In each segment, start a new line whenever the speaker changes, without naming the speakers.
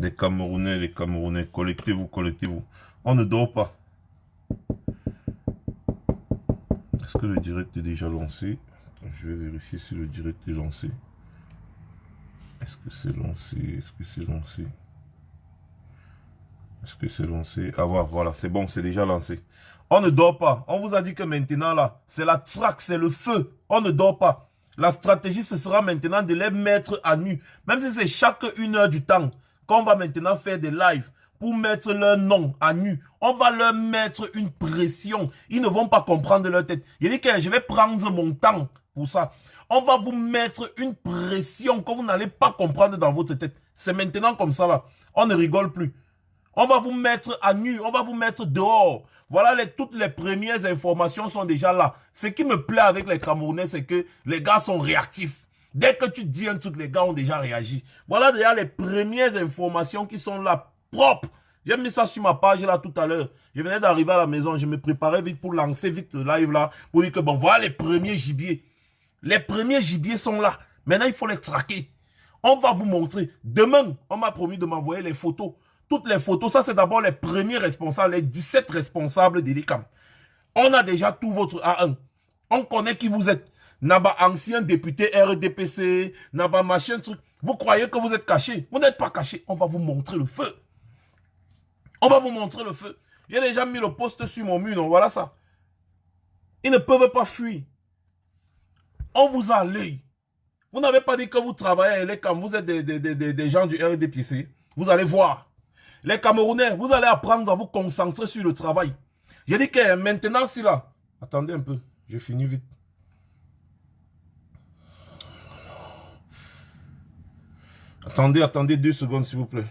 Les Camerounais, collectez-vous, collectez-vous. On ne dort pas. Est-ce que le direct est déjà lancé? Je vais vérifier si le direct est lancé. Est-ce que c'est lancé? Est-ce que c'est lancé? Est-ce que c'est lancé? Ah voilà, c'est bon, c'est déjà lancé. On ne dort pas. On vous a dit que maintenant là, c'est la traque, c'est le feu. On ne dort pas. La stratégie, ce sera maintenant de les mettre à nu. Même si c'est chaque 1 heure du temps qu'on va maintenant faire des lives pour mettre leur nom à nu. On va leur mettre une pression. Ils ne vont pas comprendre leur tête. Il dit que je vais prendre mon temps pour ça. On va vous mettre une pression que vous n'allez pas comprendre dans votre tête. C'est maintenant comme ça là. On ne rigole plus. On va vous mettre à nu, on va vous mettre dehors. Voilà, toutes les premières informations sont déjà là. Ce qui me plaît avec les Camerounais, c'est que les gars sont réactifs. Dès que tu dis un truc, les gars ont déjà réagi. Voilà déjà les premières informations qui sont là, propres. J'ai mis ça sur ma page là tout à l'heure. Je venais d'arriver à la maison, je me préparais vite pour lancer vite le live là, pour dire que bon, voilà les premiers gibiers. Les premiers gibiers sont là. Maintenant, il faut les traquer. On va vous montrer. Demain, on m'a promis de m'envoyer les photos. Toutes les photos, ça c'est d'abord les premiers responsables, les 17 responsables d'Elecam. On a déjà tout votre A1. On connaît qui vous êtes. Naba ancien député RDPC, Naba machin truc. Vous croyez que vous êtes caché? Vous n'êtes pas caché. On va vous montrer le feu. On va vous montrer le feu. J'ai déjà mis le poste sur mon mur, non? Voilà ça. Ils ne peuvent pas fuir. On vous a à l'œil. Vous n'avez pas dit que vous travaillez à Elecam. Vous êtes des gens du RDPC. Vous allez voir. Les Camerounais, vous allez apprendre à vous concentrer sur le travail. J'ai dit que maintenant, si là... Attendez un peu, je finis vite. Attendez 2 secondes, s'il vous plaît.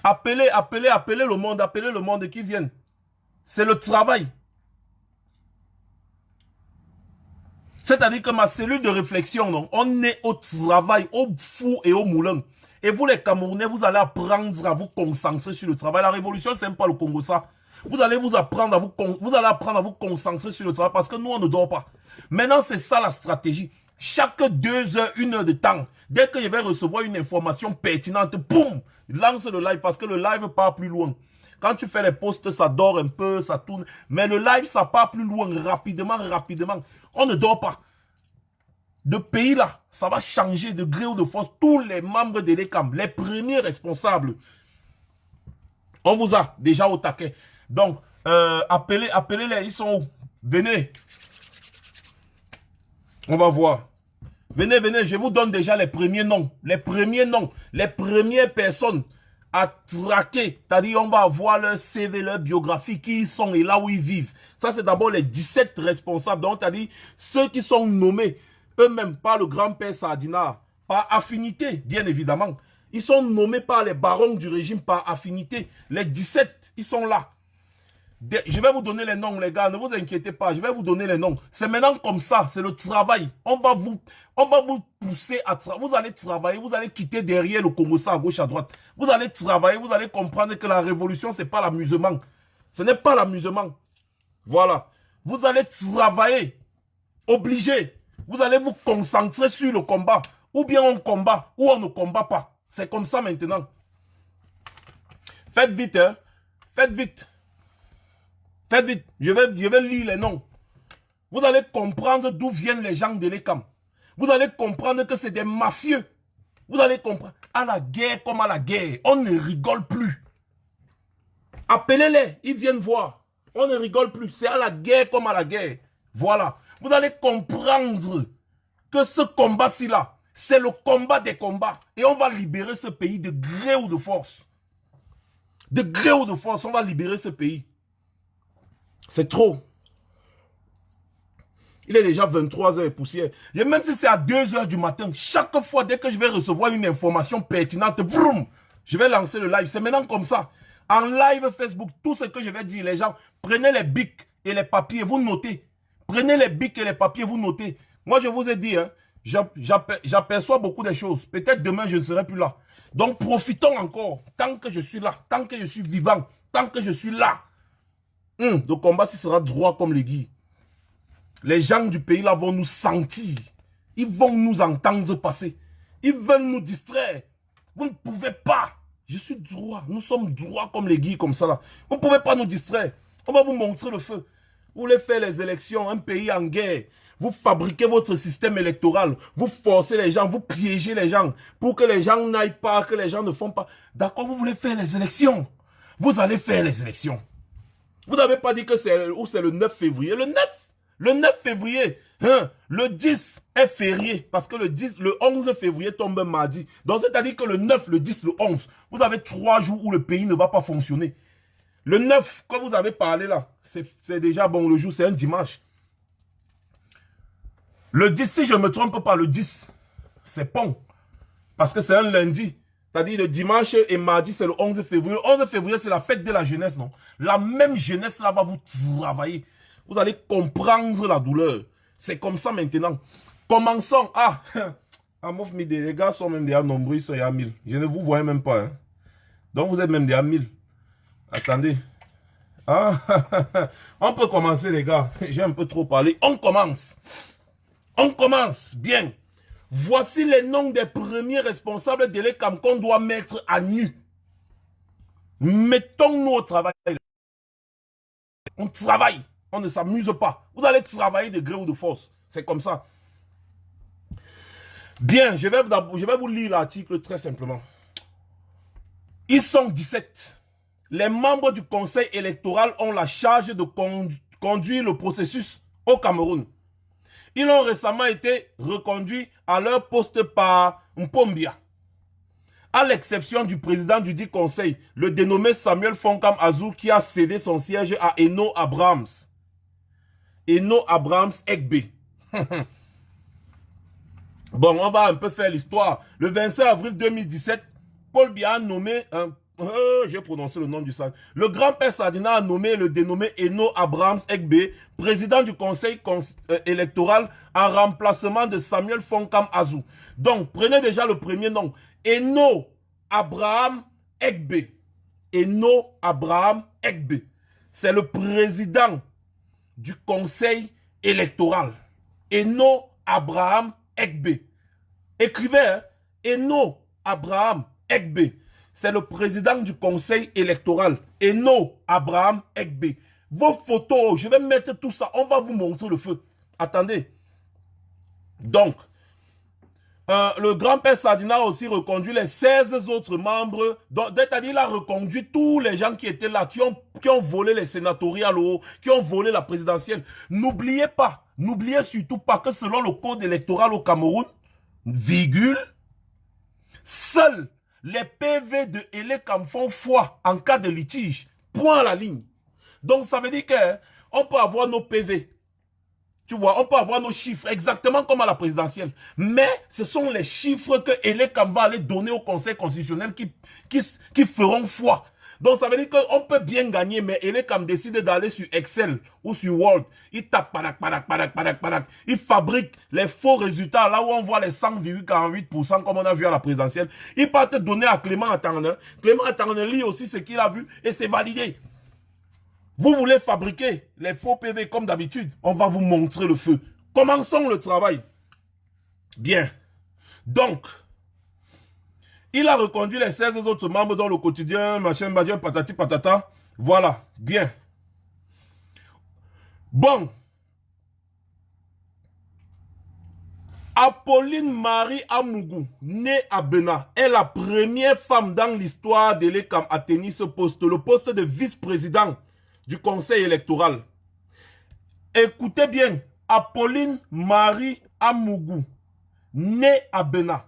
Appelez le monde qui vienne. C'est le travail. C'est-à-dire que ma cellule de réflexion, non, on est au travail, au four et au moulin. Et vous les Camerounais, vous allez apprendre à vous concentrer sur le travail. La révolution, c'est même pas le Congo ça. Vous allez apprendre à vous concentrer sur le travail parce que nous, on ne dort pas. Maintenant, c'est ça la stratégie. Chaque 2 heures, 1 heure de temps, dès que je vais recevoir une information pertinente, boum, lance le live parce que le live part plus loin. Quand tu fais les posts, ça dort un peu, ça tourne. Mais le live, ça part plus loin, rapidement. On ne dort pas. De pays là, ça va changer de gré ou de force. Tous les membres de l'ECAM, les premiers responsables, on vous a déjà au taquet. Donc, appelez-les, ils sont où? Venez. On va voir. Venez, je vous donne déjà les premiers noms. Les premières personnes à traquer. C'est-à-dire, on va voir leur CV, leur biographie, qui ils sont et là où ils vivent. Ça, c'est d'abord les 17 responsables. Donc, c'est-à-dire, ceux qui sont nommés eux-mêmes par le grand-père Sardinat, par affinité, bien évidemment. Ils sont nommés par les barons du régime par affinité. Les 17, ils sont là. Je vais vous donner les noms, les gars. Ne vous inquiétez pas. Je vais vous donner les noms. C'est maintenant comme ça. C'est le travail. On va vous pousser à travailler. Vous allez travailler. Vous allez quitter derrière le Congo ça à gauche, à droite. Vous allez travailler. Vous allez comprendre que la révolution, ce n'est pas l'amusement. Ce n'est pas l'amusement. Voilà. Vous allez travailler. Obligé. Vous allez vous concentrer sur le combat. Ou bien on combat, ou on ne combat pas. C'est comme ça maintenant. Faites vite, hein. Faites vite. Faites vite. Je vais lire les noms. Vous allez comprendre d'où viennent les gens de l'ECAM. Vous allez comprendre que c'est des mafieux. Vous allez comprendre. À la guerre comme à la guerre. On ne rigole plus. Appelez-les. Ils viennent voir. On ne rigole plus. C'est à la guerre comme à la guerre. Voilà. Vous allez comprendre que ce combat-ci là, c'est le combat des combats. Et on va libérer ce pays de gré ou de force. De gré ou de force, on va libérer ce pays. C'est trop. Il est déjà 23 heures et poussière. Et même si c'est à 2 heures du matin, chaque fois dès que je vais recevoir une information pertinente, vroom, je vais lancer le live. C'est maintenant comme ça. En live Facebook, tout ce que je vais dire, les gens, prenez les bics et les papiers, vous notez. Prenez les bics et les papiers, vous notez. Moi, je vous ai dit, hein, j'aperçois beaucoup de choses. Peut-être demain, je ne serai plus là. Donc, profitons encore. Tant que je suis là, tant que je suis vivant, tant que je suis là. Le combat, sera droit comme l'aiguille. Les gens du pays là vont nous sentir. Ils vont nous entendre passer. Ils veulent nous distraire. Vous ne pouvez pas. Je suis droit. Nous sommes droits comme les guilles, comme ça là. Vous ne pouvez pas nous distraire. On va vous montrer le feu. Vous voulez faire les élections, un pays en guerre. Vous fabriquez votre système électoral. Vous forcez les gens, vous piégez les gens pour que les gens n'aillent pas, que les gens ne font pas. D'accord, vous voulez faire les élections. Vous allez faire les élections. Vous n'avez pas dit que c'est le 9 février. Le 9 février, hein, le 10 est férié parce que le 11 février tombe mardi. Donc c'est-à-dire que le 9, le 10, le 11, vous avez 3 jours où le pays ne va pas fonctionner. Le 9, quand vous avez parlé là, c'est déjà bon, le jour, c'est un dimanche. Le 10, si je ne me trompe pas, le 10, c'est pont. Parce que c'est un lundi. C'est-à-dire le dimanche et mardi, c'est le 11 février. Le 11 février, c'est la fête de la jeunesse, non? La même jeunesse là va vous travailler. Vous allez comprendre la douleur. C'est comme ça maintenant. Commençons. Ah, à Mofmide, les gars sont même déjà nombreux, ils sont à 1000. Je ne vous voyais même pas. Hein. Donc vous êtes même déjà 1000. Attendez. Ah, on peut commencer les gars. J'ai un peu trop parlé. On commence. On commence. Bien. Voici les noms des premiers responsables de l'ECAM qu'on doit mettre à nu. Mettons-nous au travail. On travaille. On ne s'amuse pas. Vous allez travailler de gré ou de force. C'est comme ça. Bien, je vais vous lire l'article très simplement. Ils sont 17. Les membres du conseil électoral ont la charge de conduire le processus au Cameroun. Ils ont récemment été reconduits à leur poste par Mpombia. À l'exception du président du dit conseil, le dénommé Samuel Fonkam Azou, qui a cédé son siège à Eno Abrams. Eno Abrams Ekbe. Bon, on va un peu faire l'histoire. Le 25 avril 2017, Paul Biya a nommé j'ai prononcé le nom du sang. Le grand-père Sadina a nommé le dénommé Eno Abrams Ekbe, président du conseil électoral, en remplacement de Samuel Fonkam Azou. Donc, prenez déjà le premier nom. Eno Abraham Ekbe. Eno Abraham Ekbe. C'est le président du conseil électoral. Eno Abraham Ekbe. Écrivez, hein? Eno Abraham Ekbe. C'est le président du conseil électoral. Eno Abraham Ekbe. Vos photos, je vais mettre tout ça. On va vous montrer le feu. Attendez. Donc, le grand-père Sadina a aussi reconduit les 16 autres membres. C'est-à-dire, il a reconduit tous les gens qui étaient là, qui ont volé les sénatoriales, qui ont volé la présidentielle. N'oubliez pas, n'oubliez surtout pas que selon le code électoral au Cameroun, virgule, seuls les PV de Elekam font foi en cas de litige. Point à la ligne. Donc, ça veut dire qu'on peut avoir nos PV. Tu vois, on peut avoir nos chiffres exactement comme à la présidentielle. Mais ce sont les chiffres que Elekam va aller donner au Conseil constitutionnel qui feront foi. Donc, ça veut dire qu'on peut bien gagner, mais Elekam décide d'aller sur Excel ou sur Word. Il tape padak. Il fabrique les faux résultats là où on voit les 100,48% comme on a vu à la présidentielle. Il part te donner à Clément Attarne. Clément Attarne lit aussi ce qu'il a vu et c'est validé. Vous voulez fabriquer les faux PV comme d'habitude. On va vous montrer le feu. Commençons le travail. Bien. Donc, il a reconduit les 16 autres membres dans le quotidien, machin, machin, patati, patata. Voilà, bien. Bon. Apolline Marie Amougou, née à Bena, est la première femme dans l'histoire de l'ECAM à tenir ce poste, le poste de vice-président du conseil électoral. Écoutez bien, Apolline Marie Amougou, née à Bena.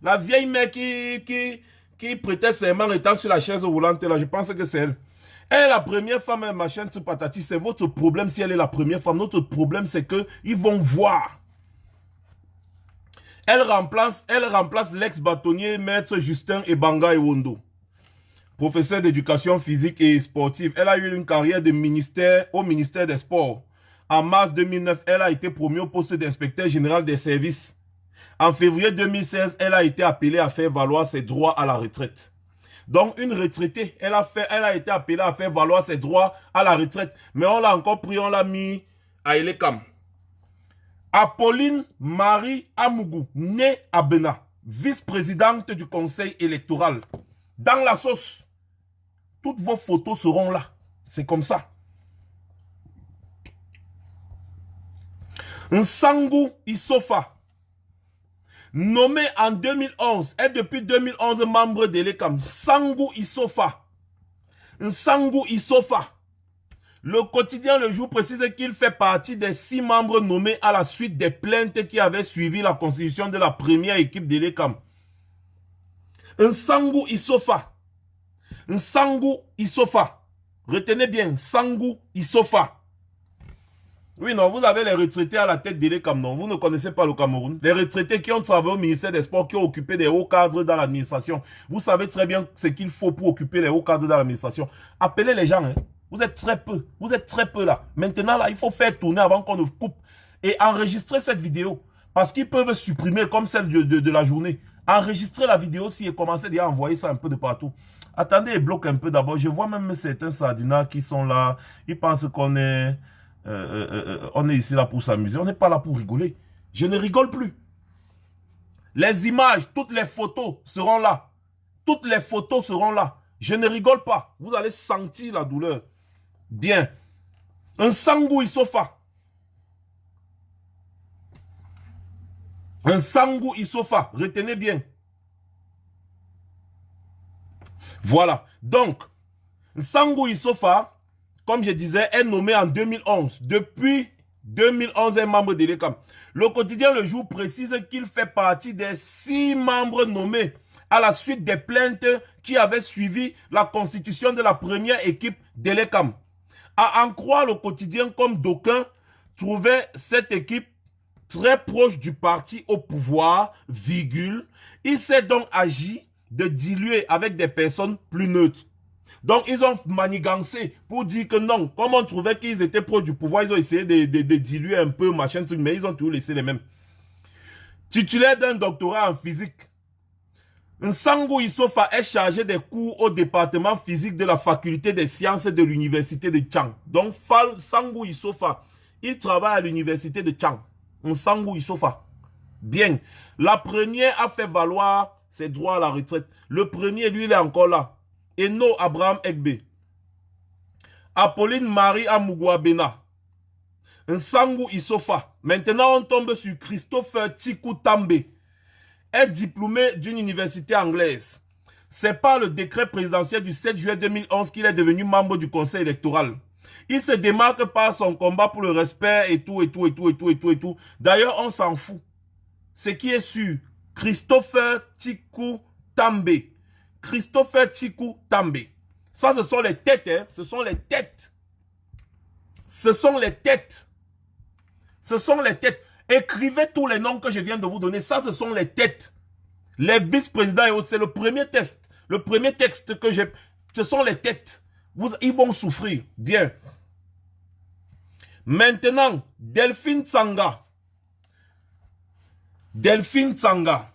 La vieille mère qui prêtait serment étant sur la chaise roulante, là, je pense que c'est elle. Elle est la première femme, machin, patati. C'est votre problème si elle est la première femme. Notre problème, c'est qu'ils vont voir. Elle remplace l'ex-bâtonnier maître Justin Ebanga Ewondo, professeur d'éducation physique et sportive. Elle a eu une carrière au ministère des Sports. En mars 2009, elle a été promue au poste d'inspecteur général des services. En février 2016, elle a été appelée à faire valoir ses droits à la retraite. Donc, une retraitée, elle a été appelée à faire valoir ses droits à la retraite. Mais on l'a encore pris, on l'a mis à Elekam. Apolline Marie Amougou, née à Bena, vice-présidente du conseil électoral. Dans la sauce, toutes vos photos seront là. C'est comme ça. Nsangou Issofa, nommé en 2011 et depuis 2011 membre de l'ECAM. Nsangou Issofa. Nsangou Issofa. Le quotidien Le Jour précise qu'il fait partie des 6 membres nommés à la suite des plaintes qui avaient suivi la constitution de la première équipe de l'ECAM. Nsangou Issofa. Nsangou Issofa. Retenez bien, Nsangou Issofa. Oui, non, vous avez les retraités à la tête de l'ECAM, non. Vous ne connaissez pas le Cameroun. Les retraités qui ont travaillé au ministère des Sports, qui ont occupé des hauts cadres dans l'administration. Vous savez très bien ce qu'il faut pour occuper les hauts cadres dans l'administration. Appelez les gens, hein. Vous êtes très peu. Vous êtes très peu là. Maintenant, là, il faut faire tourner avant qu'on ne coupe. Et enregistrer cette vidéo. Parce qu'ils peuvent supprimer comme celle de la journée. Enregistrez la vidéo aussi et commencez déjà à envoyer ça un peu de partout. Attendez et bloque un peu d'abord. Je vois même certains sardinats qui sont là. Ils pensent qu'on est... on est ici là pour s'amuser. On n'est pas là pour rigoler. Je ne rigole plus. Les images, toutes les photos seront là. Toutes les photos seront là. Je ne rigole pas. Vous allez sentir la douleur. Bien. Nsangou Issofa. Nsangou Issofa. Retenez bien. Voilà. Donc, Nsangou Issofa, comme je disais, est nommé en 2011. Depuis 2011, est membre de l'ECAM. Le quotidien Le Jour précise qu'il fait partie des 6 membres nommés à la suite des plaintes qui avaient suivi la constitution de la première équipe de l'ECAM. À en croire le quotidien, comme d'aucuns trouvaient cette équipe très proche du parti au pouvoir, virgule, il s'est donc agi de diluer avec des personnes plus neutres. Donc, ils ont manigancé pour dire que non, comme on trouvait qu'ils étaient proches du pouvoir, ils ont essayé de diluer un peu, machin, truc, mais ils ont toujours laissé les mêmes. Titulaire d'un doctorat en physique, Nsangou Issofa est chargé des cours au département physique de la faculté des sciences de l'université de Tchang. Donc, Nsangou Issofa, il travaille à l'université de Tchang. Nsangou Issofa. Bien. La première a fait valoir ses droits à la retraite. Le premier, lui, il est encore là. Eno Abraham Egbe. Apolline Marie Amougou Bena. Nsangou Issofa. Maintenant, on tombe sur Christopher Tikou També. Est diplômé d'une université anglaise. C'est par le décret présidentiel du 7 juillet 2011 qu'il est devenu membre du conseil électoral. Il se démarque par son combat pour le respect et tout. D'ailleurs, on s'en fout. Ce qui est sûr, Christopher Tikou També. Christopher Tikou També. Ça, ce sont les têtes, hein. Ce sont les têtes. Ce sont les têtes. Ce sont les têtes. Écrivez tous les noms que je viens de vous donner. Ça, ce sont les têtes. Les vice-présidents et autres, c'est le premier test. Le premier texte que j'ai. Ce sont les têtes. Ils vont souffrir. Bien. Maintenant, Delphine Tsanga. Delphine Tsanga.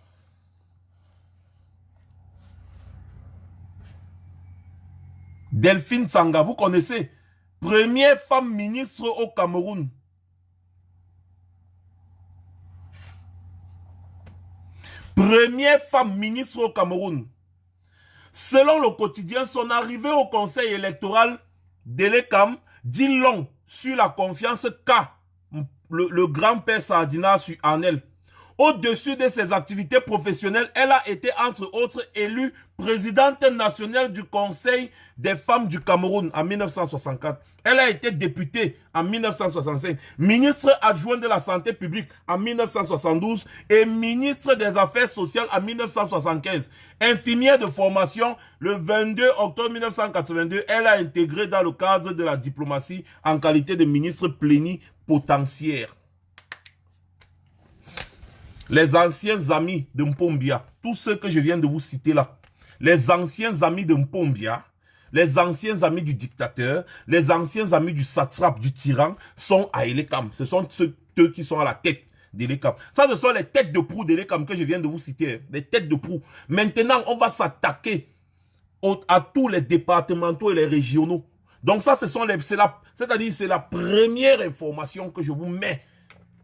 Delphine Tsanga, vous connaissez. Première femme ministre au Cameroun. Première femme ministre au Cameroun. Selon le quotidien, son arrivée au conseil électoral de l'ECAM dit long sur la confiance qu'a le grand-père Sardina en elle. Au-dessus de ses activités professionnelles, elle a été entre autres élue présidente nationale du Conseil des femmes du Cameroun en 1964. Elle a été députée en 1965, ministre adjointe de la santé publique en 1972 et ministre des Affaires sociales en 1975. Infirmière de formation, le 22 octobre 1982, elle a intégré dans le cadre de la diplomatie en qualité de ministre plénipotentiaire. Les anciens amis de Mpombia, tous ceux que je viens de vous citer là, les anciens amis de Mpombia, les anciens amis du dictateur, les anciens amis du satrape, du tyran, sont à l'ECAM. Ce sont ceux qui sont à la tête de l'ECAM. Ça, ce sont les têtes de proue de l'ECAM que je viens de vous citer. Les têtes de proue. Maintenant, on va s'attaquer à tous les départementaux et les régionaux. Donc ça, c'est-à-dire c'est la première information que je vous mets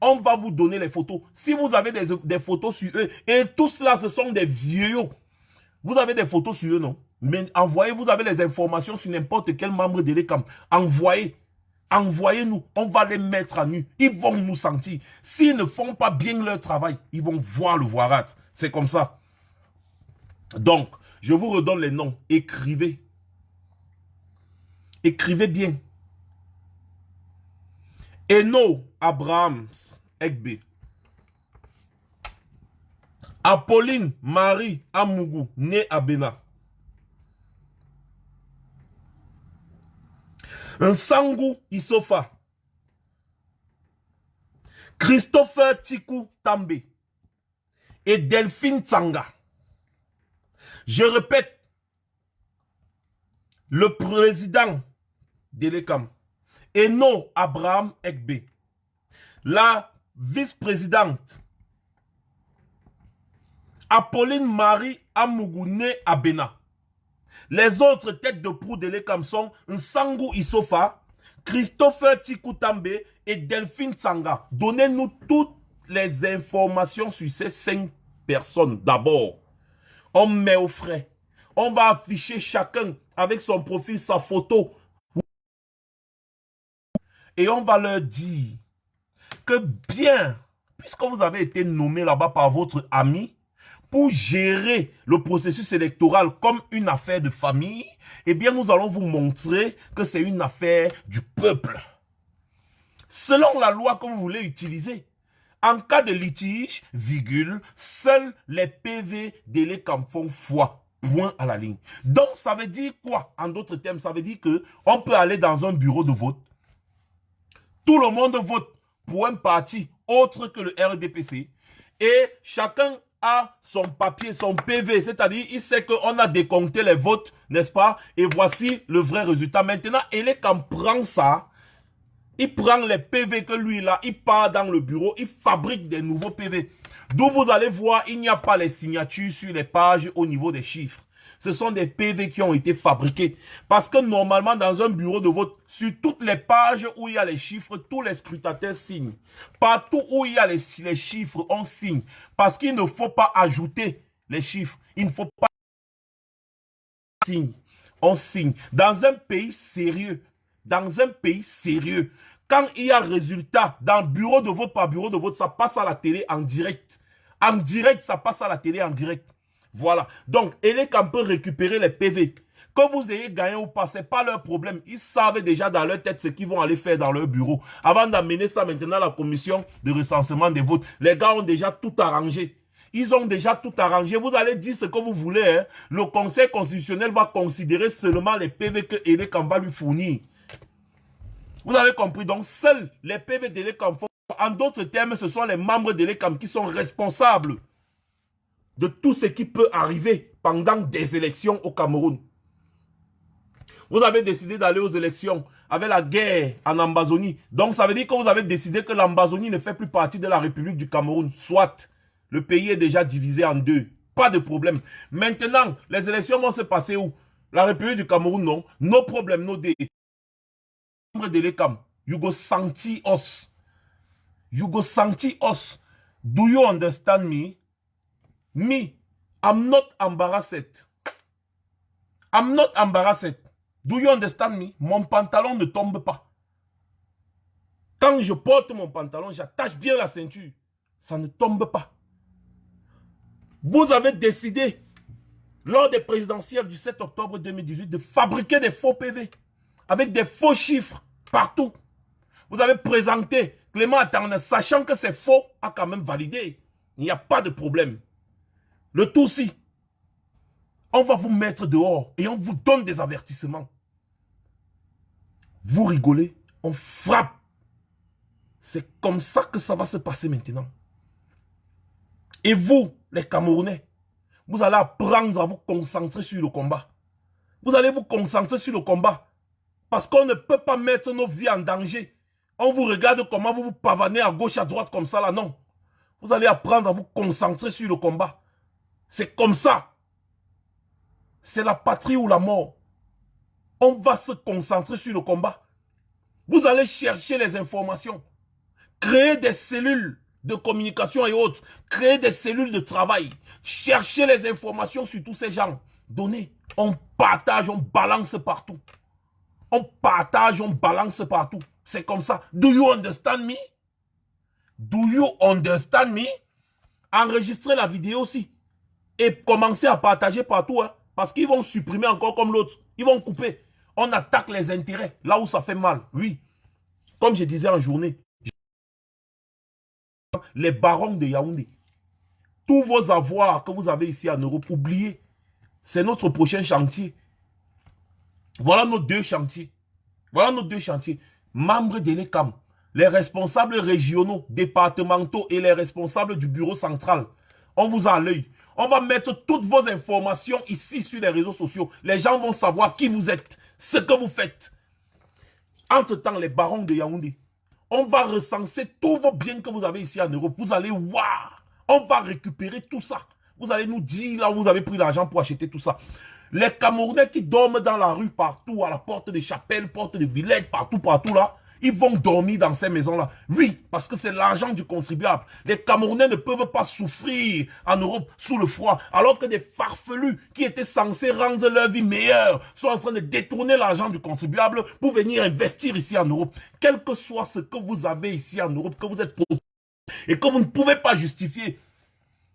On va vous donner les photos. Si vous avez des photos sur eux, et tout cela, ce sont des vieux. Vous avez des photos sur eux, non? Mais envoyez, vous avez les informations sur n'importe quel membre de l'ECAM. Envoyez. Envoyez-nous. On va les mettre à nu. Ils vont nous sentir. S'ils ne font pas bien leur travail, ils vont voir le voirat. C'est comme ça. Donc, je vous redonne les noms. Écrivez. Écrivez bien. Eno Abrahams Egbe. Apolline Marie Amougou, née à Bénin. Nsangou Isofa. Christopher Tikou Tambe. Et Delphine Tsanga. Je répète, le président de l'ECAM, Eno Abraham Egbe. La vice-présidente, Apolline Marie Amougouné Abena. Les autres têtes de proue de l'ECAM sont Nsangou Isofa, Christopher Tikoutambe et Delphine Tsanga. Donnez-nous toutes les informations sur ces 5 personnes. D'abord, on met au frais. On va afficher chacun avec son profil, sa photo. Et on va leur dire que bien, puisque vous avez été nommé là-bas par votre ami, pour gérer le processus électoral comme une affaire de famille, eh bien, nous allons vous montrer que c'est une affaire du peuple. Selon la loi que vous voulez utiliser, en cas de litige, virgule, seuls les PV de l'ECAM font foi. Point à la ligne. Donc, ça veut dire quoi? En d'autres termes, ça veut dire qu'on peut aller dans un bureau de vote. Tout le monde vote pour un parti autre que le RDPC. Et chacun a son papier, son PV, c'est-à-dire il sait qu'on a décompté les votes, n'est-ce pas? Et voici le vrai résultat. Maintenant, l'ECAM prend ça, il prend les PV que lui là, il part dans le bureau, il fabrique des nouveaux PV. D'où vous allez voir, il n'y a pas les signatures sur les pages au niveau des chiffres. Ce sont des PV qui ont été fabriqués. Parce que normalement, dans un bureau de vote, sur toutes les pages où il y a les chiffres, tous les scrutateurs signent. Partout où il y a les chiffres, on signe. Parce qu'il ne faut pas ajouter les chiffres. Il ne faut pas signer. On signe. Dans un pays sérieux, quand il y a résultat, dans bureau de vote par bureau de vote, ça passe à la télé en direct. En direct, ça passe à la télé en direct. Voilà. Donc, l'ECAM peut récupérer les PV. Que vous ayez gagné ou pas, ce n'est pas leur problème. Ils savent déjà dans leur tête ce qu'ils vont aller faire dans leur bureau. Avant d'amener ça maintenant à la commission de recensement des votes, les gars ont déjà tout arrangé. Ils ont déjà tout arrangé. Vous allez dire ce que vous voulez. Hein. Le Conseil constitutionnel va considérer seulement les PV que l'ECAM va lui fournir. Vous avez compris. Donc, seuls les PV de l'ECAM, en d'autres termes, ce sont les membres de l'ECAM qui sont responsables de tout ce qui peut arriver pendant des élections au Cameroun. Vous avez décidé d'aller aux élections avec la guerre en Amazonie. Donc, ça veut dire que vous avez décidé que l'Amazonie ne fait plus partie de la République du Cameroun. Soit, le pays est déjà divisé en deux. Pas de problème. Maintenant, les élections vont se passer où? La République du Cameroun, non. No problem, no day. Membres de l'ECAM, you go santi us. You go santi us. Do you understand me? Me, I'm not embarrassed. I'm not embarrassed. Do you understand me? Mon pantalon ne tombe pas. Quand je porte mon pantalon, j'attache bien la ceinture. Ça ne tombe pas. Vous avez décidé, lors des présidentielles du 7 octobre 2018, de fabriquer des faux PV avec des faux chiffres partout. Vous avez présenté Clément Attarna, sachant que c'est faux, a quand même validé. Il n'y a pas de problème. Le tout si, on va vous mettre dehors et on vous donne des avertissements. Vous rigolez, on frappe. C'est comme ça que ça va se passer maintenant. Et vous, les Camerounais, vous allez apprendre à vous concentrer sur le combat. Vous allez vous concentrer sur le combat. Parce qu'on ne peut pas mettre nos vies en danger. On vous regarde comment vous vous pavanez à gauche, à droite comme ça là, non. Vous allez apprendre à vous concentrer sur le combat. C'est comme ça. C'est la patrie ou la mort. On va se concentrer sur le combat. Vous allez chercher les informations. Créez des cellules de communication et autres. Créez des cellules de travail. Cherchez les informations sur tous ces gens. Donnez. On partage, on balance partout. On partage, on balance partout. C'est comme ça. Do you understand me? Do you understand me? Enregistrez la vidéo aussi. Et commencez à partager partout. Hein, parce qu'ils vont supprimer encore comme l'autre. Ils vont couper. On attaque les intérêts là où ça fait mal. Oui. Comme je disais en journée. Les barons de Yaoundé. Tous vos avoirs que vous avez ici en Europe, oubliez. C'est notre prochain chantier. Voilà nos deux chantiers. Voilà nos deux chantiers. Membres de l'ECAM, les responsables régionaux, départementaux et les responsables du bureau central. On vous a à l'œil. On va mettre toutes vos informations ici sur les réseaux sociaux. Les gens vont savoir qui vous êtes, ce que vous faites. Entre-temps, les barons de Yaoundé, on va recenser tous vos biens que vous avez ici en Europe. Vous allez voir. On va récupérer tout ça. Vous allez nous dire là où vous avez pris l'argent pour acheter tout ça. Les Camerounais qui dorment dans la rue partout, à la porte des chapelles, porte des Villettes, partout là, ils vont dormir dans ces maisons-là. Oui, parce que c'est l'argent du contribuable. Les Camerounais ne peuvent pas souffrir en Europe sous le froid, alors que des farfelus qui étaient censés rendre leur vie meilleure sont en train de détourner l'argent du contribuable pour venir investir ici en Europe. Quel que soit ce que vous avez ici en Europe, que vous êtes et que vous ne pouvez pas justifier,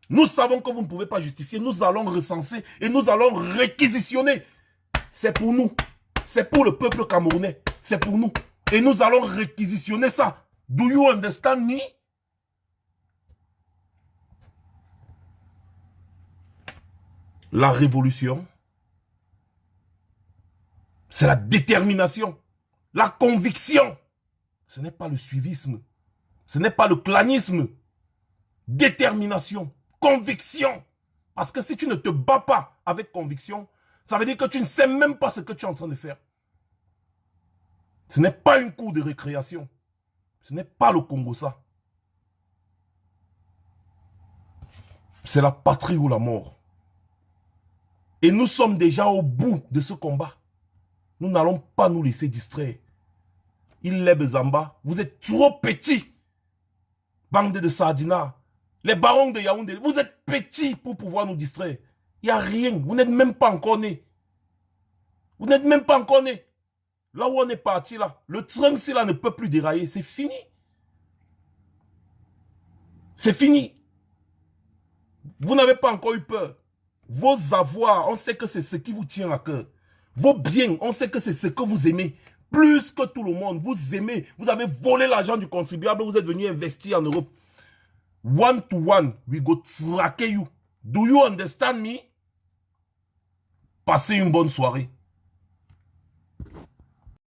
nous savons que vous ne pouvez pas justifier. Nous allons recenser et nous allons réquisitionner. C'est pour nous. C'est pour le peuple camerounais. C'est pour nous. Et nous allons réquisitionner ça. Do you understand me? La révolution, c'est la détermination, la conviction. Ce n'est pas le suivisme. Ce n'est pas le clanisme. Détermination. Conviction. Parce que si tu ne te bats pas avec conviction, ça veut dire que tu ne sais même pas ce que tu es en train de faire. Ce n'est pas une cour de récréation. Ce n'est pas le Congo, ça. C'est la patrie ou la mort. Et nous sommes déjà au bout de ce combat. Nous n'allons pas nous laisser distraire. Il lève Zamba. Vous êtes trop petits. Bande de sardinards. Les barons de Yaoundé, vous êtes petits pour pouvoir nous distraire. Il n'y a rien. Vous n'êtes même pas encore nés. Vous n'êtes même pas encore nés. Là où on est parti, là, le train, si là, ne peut plus dérailler. C'est fini. C'est fini. Vous n'avez pas encore eu peur. Vos avoirs, on sait que c'est ce qui vous tient à cœur. Vos biens, on sait que c'est ce que vous aimez. Plus que tout le monde. Vous aimez. Vous avez volé l'argent du contribuable. Vous êtes venu investir en Europe. One to one, we go tracker you. Do you understand me? Passez une bonne soirée.